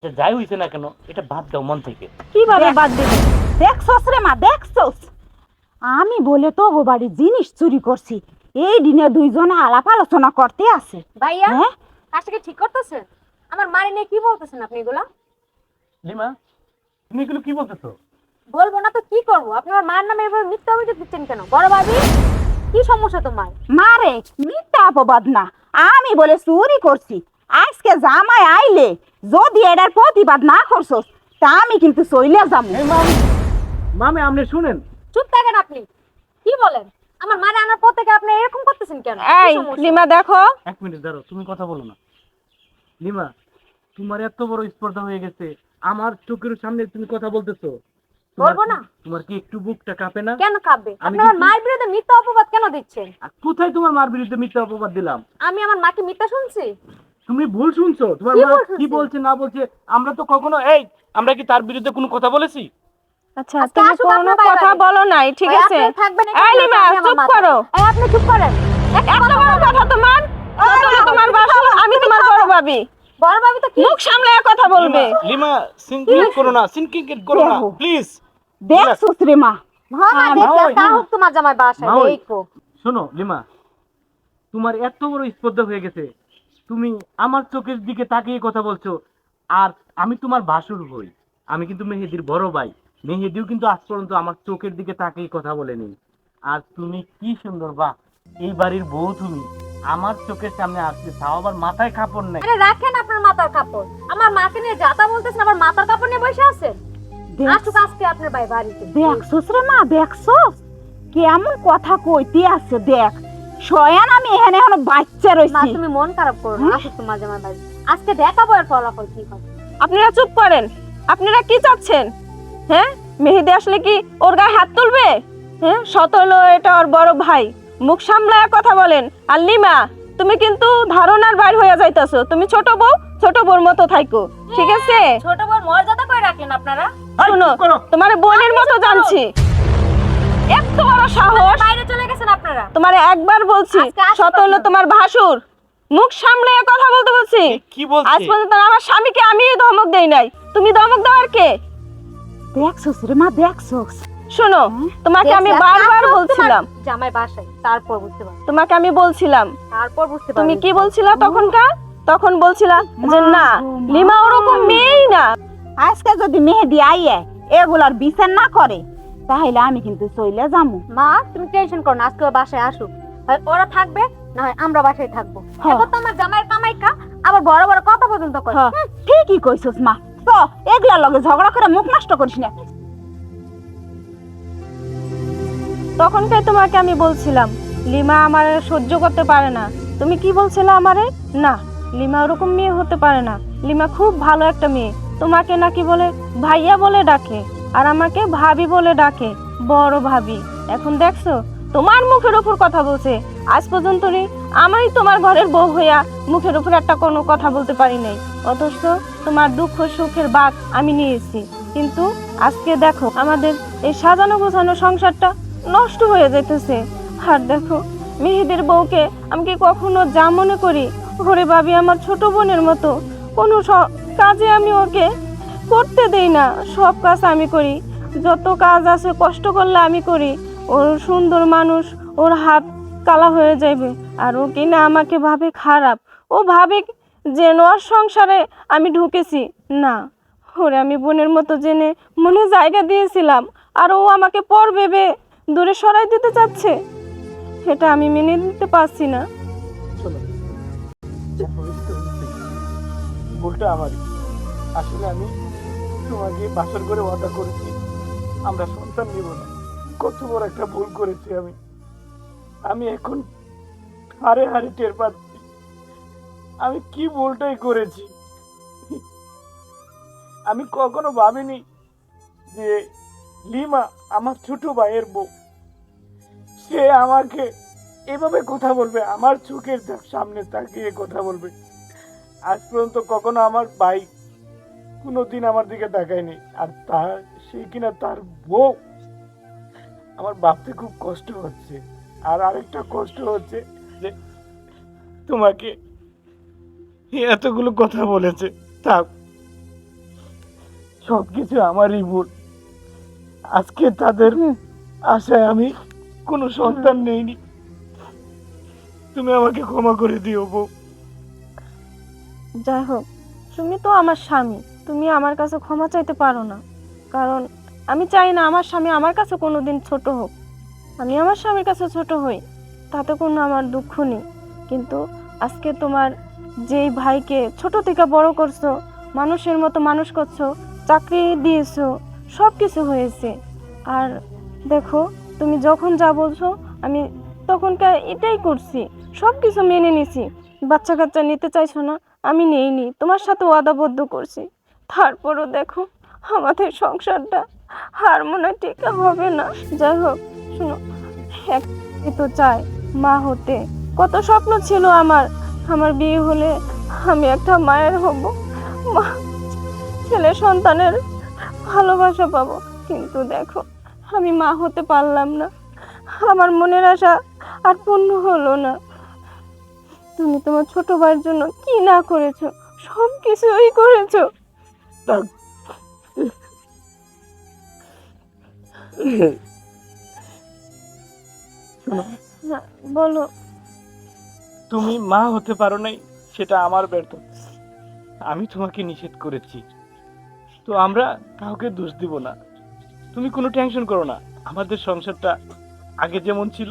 যাই হইছে না কেন এটা বাদ দাও মন থেকে। কিভাবে বাদ দেবে? দেখছস রে মা, দেখছস আমি বলে তো গো বাড়ি জিনিস চুরি করছি, এই দিনে দুইজনে আলাপ আলোচনা করতে আছে। ভাইয়া হ্যাঁ কাজটা কি ঠিক করতেছেন? আমার মারে নিয়ে কি বলতেছেন আপনি এগুলা? লিমা তুমি এগুলো কি বলতেছো? বলবো না তো কি করবো? আপনি আমার মায়ের নামে এভাবে মিথ্যা অভিযোগ দিচ্ছেন কেন? বড় ভাবি কি সমস্যা তোমার? মারে মিথ্যা অপবাদ না, আমি বলে চুরি করছি। আজকে জামাই আইলে যদি এটার প্রতিবাদ না করছস তা আমি কিন্তু চইলে যাবো। এই মামি, মামি আপনি শুনেন। চুপ থাকেন আপনি। কি বলেন? আমার মারে আনার পর থেকে আপনি এরকম করতেছেন কেন? এই লিমা দেখো, এক মিনিট দাঁড়াও, তুমি কথা বলো না। লিমা তোমার এত বড় স্পর্ধা হয়ে গেছে, আমার চোখের সামনে তুমি কথা বলতেছো। বলবো না? তোমার কি একটু বুকটা কাঁপে না? কেন কাঁপবে? আমি আপনি আমার কিন্তু- মায়ের বিরুদ্ধে মিথ্যা অপবাদ কেন দিচ্ছেন? আর কোথায় তোমার মার বিরুদ্ধে মিথ্যা অপবাদ দিলাম? আমি আমার মাকে মিথ্যা শুনছি? তুমি ভুল শুনছো। তোমার কি মা ভুল কি শুনছি? বলছে না বলছে আমরা তো কখনো আমরা কি তার বিরুদ্ধে কোনো কথা বলেছি? আচ্ছা আজকে তুমি আসুক কোনো আপনার বাইরে কথা বাইরে। বলো নাই, ঠিক ওই আছে? আপনি থাকবেন এই এখানে, লিমা আমি আমার চুপ মা করো। থাকবো। এই আপনি চুপ করেন। একটা এত কথা বড় বলবেন? কথা তোমার? তাহলে তোমার বাসু, আমি তোমার বড় ভাবি। বড় ভাবি তো কি? মুখ সামলায় কথা বলবে। লিমা সিনকিং করো না, সিনকিং করো না দেখো। প্লিজ। দেখছস রে মা, হ্যাঁ মা আর দেখছি, মা, আর তা হোক তোমার জামাই বাসায় মা, ওই। দেখো। শোনো লিমা, তোমার এত বড় স্পর্ধা হয়ে গেছে, তুমি আমার চোখের দিকে তাকিয়ে কথা বলছো। আর আমি তোমার ভাসুর হই, আমি কিন্তু মেহেদির বড় ভাই। মেহেদিও কিন্তু আজ পর্যন্ত আমার চোখের দিকে তাকিয়ে কথা বলেনি। আর তুমি কি সুন্দর, বাহ, এই বাড়ির বউ তুমি আমার চোখের সামনে আসছে, তাও আবার মাথায় কাপড় নাই। আরে রাখেন আপনার মাথার কাপড়। আমার মাকে নিয়ে যাতা বলতেছেন, আবার মাথার কাপড় নিয়ে বসে আছেন। আসুক আজকে আপনার ভাই বাড়িতে। দেখছস রে মা, দেখছস কেমন কথা কইতে আছে। দেখ শয়ান আমি এখানে এখনো বাচ্চা মা রইছি। তুমি মন খারাপ করো না, আসুক তোমার জামাই বাড়ি। আজকে দেখাবো এর ফলাফল কি হয়। আপনারা চুপ করেন। আপনারা কি চাচ্ছেন? হ্যাঁ, মেহেদি আসলে কি ওর গায়ে হাত তুলবে? হ্যাঁ, সতলো এটা ওর বড় ভাই, মুখ সামলায় কথা বলেন। আর লিমা তুমি কিন্তু ধারণার বাইরে হয়ে যাইতাছো। তুমি ছোট বউ, ছোট বউর মতো থাইকো, ঠিক আছে? ছোট বড় মর্যাদা করে রাখেন আপনারা। শুনো, চুপ করো। তোমার বোনের মতো জানছি। এত বড় সাহস! বাইরে চলে গেছেন আপনারা। তোমারে একবার বলছি, আজকে আসো শত হলো আপনারা। তোমার ভাসুর, মুখ সামলে কথা বলতে বলছি। কি বলছে? আজ পর্যন্ত আমার স্বামীকে আমি ধমক দেই নাই, তুমি ধমক দেওয়ার কে? দেখছস রে মা, দেখছস শোনো, তোমাকে আমি দেখছি, বারবার তারপর বলছিলাম, তোমার জামাই বাসায়, তারপর বুঝতে পারছি। তোমাকে আমি বলছিলাম, তারপর বুঝতে তুমি পারছি। কি বলছিলা তখনকার? তখন বলছিলা যে না, লিমা ওরকম মেয়েই না। আজকে যদি মেহেদি আইয়ে এগুলার বিচার না করে তাহলে আমি কিন্তু চইলে যাবো। মা তুমি টেনশন করো না, আজকে ও বাসায় আসুক। হয় ওরা থাকবে, না হয় আমরা বাসায় থাকবো। হ্যাঁ। এখন তো আমার জামাইয়ের কামাইকা আবার বড় বড় কথা পর্যন্ত কয়। হ্যাঁ, ঠিকই কইছস মা। তো এগুলার লগে ঝগড়া করে মুখ নষ্ট করিস না। তখনকার তোমাকে আমি বলছিলাম লিমা আমার সহ্য করতে পারে না। তুমি কি বলছিলে আমারে? না, লিমা ওরকম মেয়ে হতে পারে না, লিমা খুব ভালো একটা মেয়ে। তোমাকে নাকি বলে ভাইয়া বলে ডাকে, আর আমাকে ভাবি বলে ডাকে, বড় ভাবি। এখন দেখছো তোমার মুখের উপর কথা বলছে। আজ পর্যন্ত আমি তোমার ঘরের বউ হইয়া মুখের উপর একটা কোনো কথা বলতে পারি নাই, অথচ তোমার দুঃখ সুখের ভাগ আমি নিয়েছি। কিন্তু আজকে দেখো আমাদের এই সাজানো গোছানো সংসারটা নষ্ট হয়ে যেতেছে। আর দেখো মেহেদির বউকে আমি কি কখনো যা মনে করি, ঘরে ভাবি আমার ছোট বোনের মতো। কোনো কাজে আমি ওকে করতে দেই না, সব কাজ আমি করি। যত কাজ আছে কষ্ট করলে আমি করি। ওর সুন্দর মানুষ, ওর হাত কালা হয়ে যাবে। আর ও কিনা আমাকে ভাবে খারাপ। ও ভাবে যে ওর সংসারে আমি ঢুকেছি। না, ওরে আমি বোনের মতো জেনে মনে জায়গা দিয়েছিলাম, আর ও আমাকে পর ভেবে দূরে সরাই দিতে চাচ্ছে। এটা আমি মেনে নিতে পারছি না। শোনো, যা হয়েছে তো হয়েছে। ভুলটা আমারই। আসলে আমি তোমাকে বাসর করে ওয়াদা করেছি আমরা সন্তান নিব না। কত বড় একটা ভুল করেছি আমি। আমি এখন হারে হারে টের পাচ্ছি আমি কি ভুলটাই করেছি। আমি কখনো ভাবিনি যে লিমা আমার ছোট ভাইয়ের বউ, সে আমাকে এভাবে কথা বলবে, আমার চোখের সামনে তাকিয়ে কথা বলবে। আজ পর্যন্ত কখনো আমার ভাই কোনোদিন আমার দিকে তাকায়নি, আর তার সেই কিনা তার বউ। আমার ভাবতে খুব কষ্ট হচ্ছে। আর আরেকটা কষ্ট হচ্ছে যে তোমাকে এতগুলো কথা বলেছে। থাক, সবকিছু আমারই ভুল। আজকে তাদের আশায় আমি কোনো সন্তান নেইনি। তুমি আমাকে ক্ষমা করে দিও বউ। যাই হোক, তুমি তো আমার স্বামী, তুমি আমার কাছে ক্ষমা চাইতে পারো না, কারণ আমি চাই না আমার স্বামী আমার কাছে কোনোদিন ছোট হোক। আমি আমার স্বামীর কাছে ছোট হই, তাতে কোনো আমার দুঃখ নেই। কিন্তু আজকে তোমার যেই ভাইকে ছোট থেকে বড় করছো, মানুষের মতো মানুষ করছো, চাকরি দিয়েছো, সব কিছু হয়েছে, আর দেখো তুমি যখন যা বলছো আমি তখনকার এটাই করছি, সব কিছু মেনে নিছি। বাচ্চা কাচ্চা নিতে চাইছো না, আমি নেইনি, তোমার সাথে ওয়াদাবদ্ধ করছি। তারপরও দেখো আমাদের সংসারটা আর মনে হয় ঠিক হবে না। যাই হোক, শোনো, একই তো চাই মা হতে। কত স্বপ্ন ছিল আমার, আমার বিয়ে হলে আমি একটা মায়ের হব, মা, ছেলে সন্তানের ভালোবাসা পাবো। কিন্তু দেখো আমি মা হতে পারলাম না, আমার মনের আশা আর পূর্ণ হলো না। তুমি তোমার ছোট ভাইয়ের জন্য কি না করেছো, সব কিছুই করেছো। থাক। শোনো, হ্যাঁ, বলো। তুমি মা হতে পারো নাই, সেটা আমার ব্যর্থ। আমি তোমাকে নিষেধ করেছি, তো আমরা কাউকে দোষ দিব না। তুমি কোনো টেনশন করো না, আমাদের সংসারটা আগে যেমন ছিল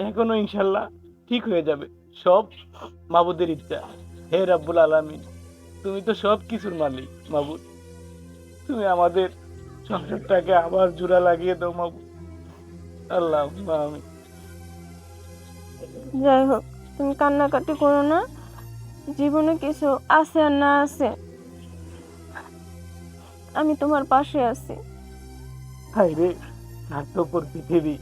এখনো ইনশাল্লাহ ঠিক হয়ে যাবে। সব মাবুদের ইচ্ছা। হে রাব্বুল আলামিন, তুমি তো সব কিছুর মালিক মাবুদ। তুমি আমাদের সংসারটাকে আবার জোড়া লাগিয়ে দাও মাবুদ। আল্লাহ আমিন। যাই হোক, তুমি কান্নাকাটি করো না, জীবনে কিছু আছে আর না আছে, আমি তোমার পাশে আছি। হায় রে, স্বার্থপর পৃথিবী।